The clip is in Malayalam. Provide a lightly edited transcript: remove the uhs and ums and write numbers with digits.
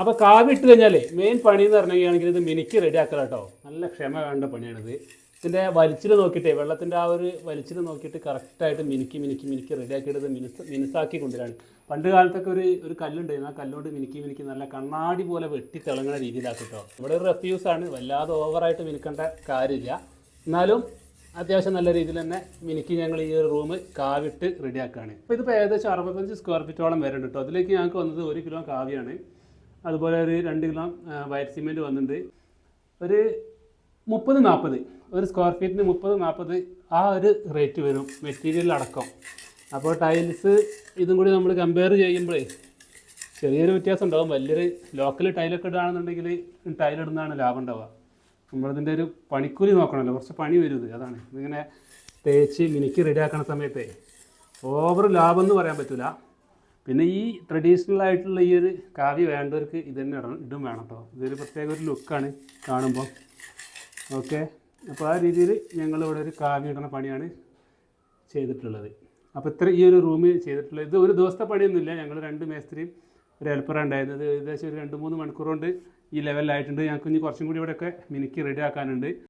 അപ്പോൾ കാവി ഇട്ട് കഴിഞ്ഞാൽ മെയിൻ പണി എന്ന് പറഞ്ഞാൽ ഇത് മിനുക്കി റെഡിയാക്കുക കേട്ടോ. നല്ല ക്ഷമ വേണ്ട പണിയാണിത്. ഇതിൻ്റെ വലിച്ചിൽ നോക്കിയിട്ടേ വെള്ളത്തിൻ്റെ ആ ഒരു വലിച്ചിൽ നോക്കിയിട്ട് കറക്റ്റായിട്ട് മിനുക്കി മിനുക്കി മിനുക്കി റെഡിയാക്കിയിട്ട് മിനുസാക്കി കൊണ്ടുവരാണ്. പണ്ട് കാലത്തൊക്കെ ഒരു കല്ലുണ്ടായിരുന്നു, ആ കല്ലുകൊണ്ട് മിനുക്കി മിനുക്കി നല്ല കണ്ണാടി പോലെ വെട്ടി തിളങ്ങുന്ന രീതിയിലാക്കും കേട്ടോ. ഇവിടെ ഒരു റെഫ്യൂസാണ്, വല്ലാതെ ഓവറായിട്ട് മിനുക്കേണ്ട കാര്യമില്ല. എന്നാലും അത്യാവശ്യം നല്ല രീതിയിൽ തന്നെ മിനുക്കി ഞങ്ങൾ ഈ ഒരു റൂം കാവിട്ട് റെഡിയാക്കുകയാണ്. അപ്പോൾ ഇതിപ്പോൾ ഏകദേശം 65 സ്ക്വയർ ഫീറ്റോളം വരുന്നുണ്ട് കേട്ടോ. അതിലേക്ക് ഞങ്ങൾക്ക് വന്നത് 1 കിലോ കാവിയാണ്, അതുപോലെ ഒരു 2 കിലോ വൈറ്റ് സിമെൻറ്റ് വന്നിട്ടുണ്ട്. ഒരു 30-40 ഒരു സ്ക്വയർ ഫീറ്റിന് 30-40 ആ ഒരു റേറ്റ് വരും മെറ്റീരിയൽ അടക്കം. അപ്പോൾ ടൈൽസ് ഇതും കൂടി നമ്മൾ കമ്പയർ ചെയ്യുമ്പോഴേ ചെറിയൊരു വ്യത്യാസം ഉണ്ടാകും. വലിയൊരു ലോക്കൽ ടൈലൊക്കെ ഇടുകയാണെന്നുണ്ടെങ്കിൽ ടൈലിടുന്നതാണ് ലാഭം ഉണ്ടാവുക. നമ്മളതിൻ്റെ ഒരു പണിക്കൂലി നോക്കണമല്ലോ, കുറച്ച് പണി വരും ഇത്. അതാണ് ഇതിങ്ങനെ തേച്ച് മിനുക്കി റെഡിയാക്കുന്ന സമയത്തെ ഓവർ ലാഭം എന്ന് പറയാൻ പറ്റില്ല. പിന്നെ ഈ ട്രഡീഷണൽ ആയിട്ടുള്ള ഈ ഒരു കാവ്യ വേണ്ടവർക്ക് ഇതുതന്നെ ഇടും വേണം കേട്ടോ. ഇതൊരു പ്രത്യേക ഒരു ലുക്കാണ് കാണുമ്പോൾ. ഓക്കെ, അപ്പോൾ ആ രീതിയിൽ ഞങ്ങളിവിടെ ഒരു കാവ്യ ഇടുന്ന പണിയാണ് ചെയ്തിട്ടുള്ളത്. അപ്പോൾ ഇത്ര ഈ ഒരു റൂമിൽ ചെയ്തിട്ടുള്ളത്. ഇത് ഒരു ദിവസത്തെ പണിയൊന്നുമില്ല. ഞങ്ങൾ 2 മേസ്ത്രിയും ഒരു ഹെൽപ്പറാണ് ഉണ്ടായിരുന്നത്. ഏകദേശം ഒരു 2-3 മണിക്കൂർ കൊണ്ട് ഈ ലെവലിലായിട്ടുണ്ട്. ഞങ്ങൾക്ക് ഇനി കുറച്ചും കൂടി ഇവിടെയൊക്കെ മിനുക്കി റെഡി ആക്കാനുണ്ട്.